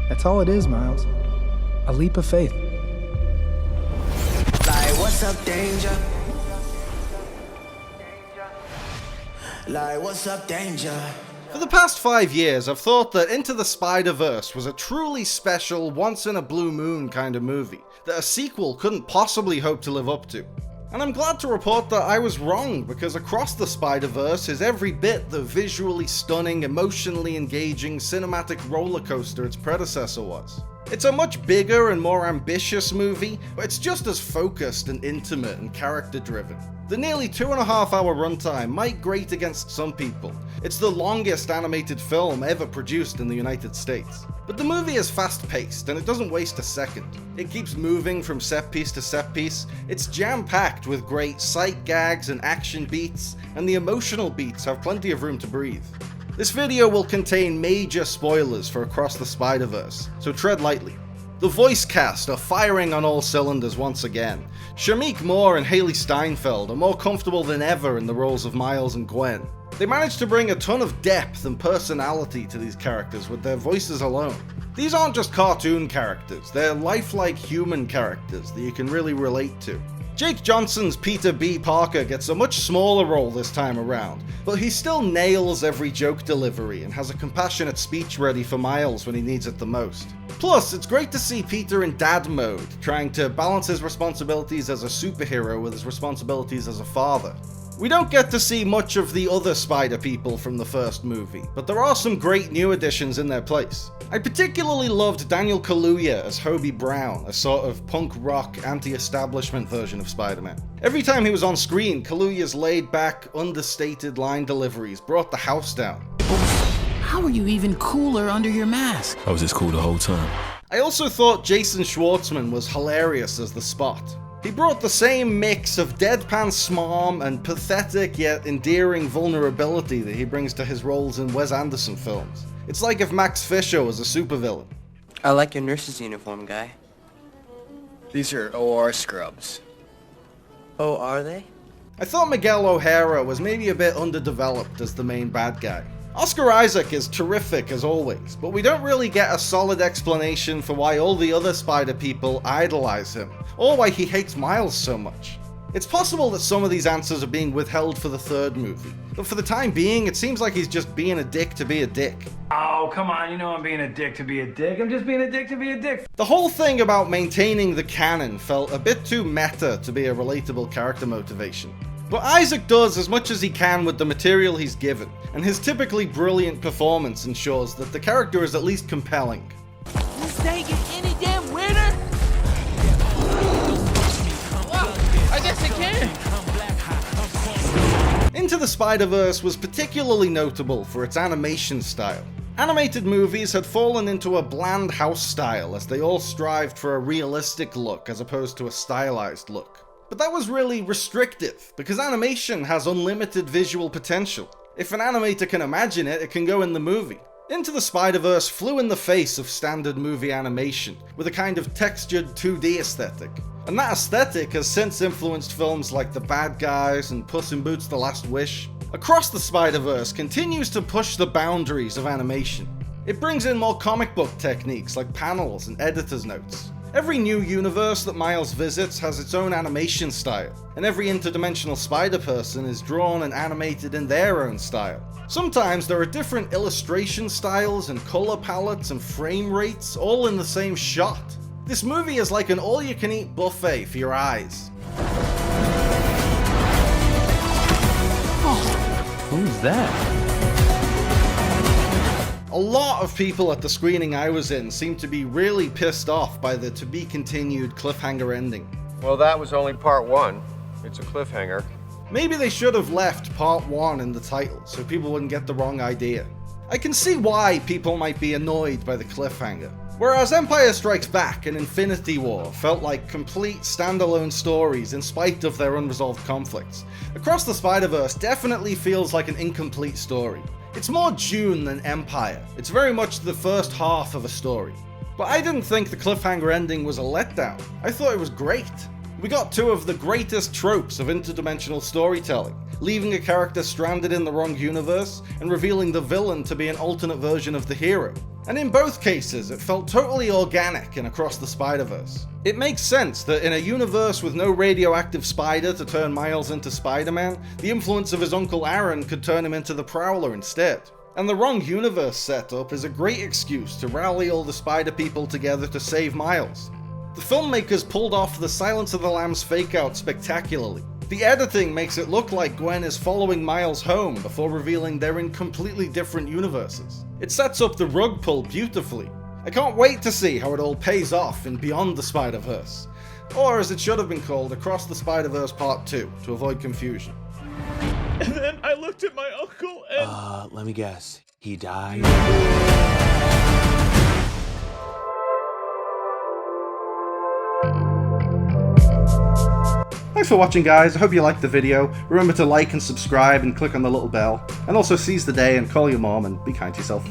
That's all it is, Miles. A leap of faith. Like, what's up, danger? Like, what's up, danger? For the past 5 years, I've thought that Into the Spider-Verse was a truly special, once-in-a-blue-moon kind of movie that a sequel couldn't possibly hope to live up to. And I'm glad to report that I was wrong, because Across the Spider-Verse is every bit the visually stunning, emotionally engaging, cinematic rollercoaster its predecessor was. It's a much bigger and more ambitious movie, but it's just as focused and intimate and character-driven. The nearly 2.5-hour runtime might grate against some people. It's the longest animated film ever produced in the United States. But the movie is fast-paced, and it doesn't waste a second. It keeps moving from set piece to set piece. It's jam-packed with great sight gags and action beats, and the emotional beats have plenty of room to breathe. This video will contain major spoilers for Across the Spider-Verse, so tread lightly. The voice cast are firing on all cylinders once again. Shameik Moore and Haley Steinfeld are more comfortable than ever in the roles of Miles and Gwen. They managed to bring a ton of depth and personality to these characters with their voices alone. These aren't just cartoon characters, they're lifelike human characters that you can really relate to. Jake Johnson's Peter B. Parker gets a much smaller role this time around, but he still nails every joke delivery and has a compassionate speech ready for Miles when he needs it the most. Plus, it's great to see Peter in dad mode, trying to balance his responsibilities as a superhero with his responsibilities as a father. We don't get to see much of the other Spider people from the first movie, but there are some great new additions in their place. I particularly loved Daniel Kaluuya as Hobie Brown, a sort of punk rock, anti-establishment version of Spider-Man. Every time he was on screen, Kaluuya's laid-back, understated line deliveries brought the house down. How are you even cooler under your mask? I was this cool the whole time. I also thought Jason Schwartzman was hilarious as the Spot. He brought the same mix of deadpan smarm and pathetic yet endearing vulnerability that he brings to his roles in Wes Anderson films. It's like if Max Fisher was a supervillain. I like your nurse's uniform, guy. These are OR scrubs. Oh, are they? I thought Miguel O'Hara was maybe a bit underdeveloped as the main bad guy. Oscar Isaac is terrific as always, but we don't really get a solid explanation for why all the other Spider people idolize him, or why he hates Miles so much. It's possible that some of these answers are being withheld for the third movie, but for the time being, it seems like he's just being a dick to be a dick. Oh, come on, you know I'm being a dick to be a dick. I'm just being a dick to be a dick. The whole thing about maintaining the canon felt a bit too meta to be a relatable character motivation. But Isaac does as much as he can with the material he's given, and his typically brilliant performance ensures that the character is at least compelling. This thing get any damn weirder? Well, I guess it can. Into the Spider-Verse was particularly notable for its animation style. Animated movies had fallen into a bland house style as they all strived for a realistic look as opposed to a stylized look. But that was really restrictive, because animation has unlimited visual potential. If an animator can imagine it, it can go in the movie. Into the Spider-Verse flew in the face of standard movie animation, with a kind of textured 2D aesthetic. And that aesthetic has since influenced films like The Bad Guys and Puss in Boots: The Last Wish. Across the Spider-Verse continues to push the boundaries of animation. It brings in more comic book techniques like panels and editor's notes. Every new universe that Miles visits has its own animation style, and every interdimensional Spider-Person is drawn and animated in their own style. Sometimes there are different illustration styles and color palettes and frame rates all in the same shot. This movie is like an all-you-can-eat buffet for your eyes. Who's that? A lot of people at the screening I was in seemed to be really pissed off by the to-be-continued cliffhanger ending. Well, that was only part one. It's a cliffhanger. Maybe they should have left part 1 in the title so people wouldn't get the wrong idea. I can see why people might be annoyed by the cliffhanger. Whereas Empire Strikes Back and Infinity War felt like complete standalone stories in spite of their unresolved conflicts, Across the Spider-Verse definitely feels like an incomplete story. It's more Dune than Empire. It's very much the first half of a story. But I didn't think the cliffhanger ending was a letdown. I thought it was great. We got two of the greatest tropes of interdimensional storytelling, leaving a character stranded in the wrong universe and revealing the villain to be an alternate version of the hero. And in both cases, it felt totally organic in Across the Spider-Verse. It makes sense that in a universe with no radioactive spider to turn Miles into Spider-Man, the influence of his Uncle Aaron could turn him into the Prowler instead. And the wrong universe setup is a great excuse to rally all the spider people together to save Miles. The filmmakers pulled off the Silence of the Lambs fake-out spectacularly. The editing makes it look like Gwen is following Miles home before revealing they're in completely different universes. It sets up the rug pull beautifully. I can't wait to see how it all pays off in Beyond the Spider-Verse, or as it should have been called, Across the Spider-Verse Part 2, to avoid confusion. And then I looked at my uncle and... let me guess. He died? Thanks for watching, guys. I hope you liked the video. Remember to like and subscribe and click on the little bell. And also seize the day and call your mom and be kind to yourself.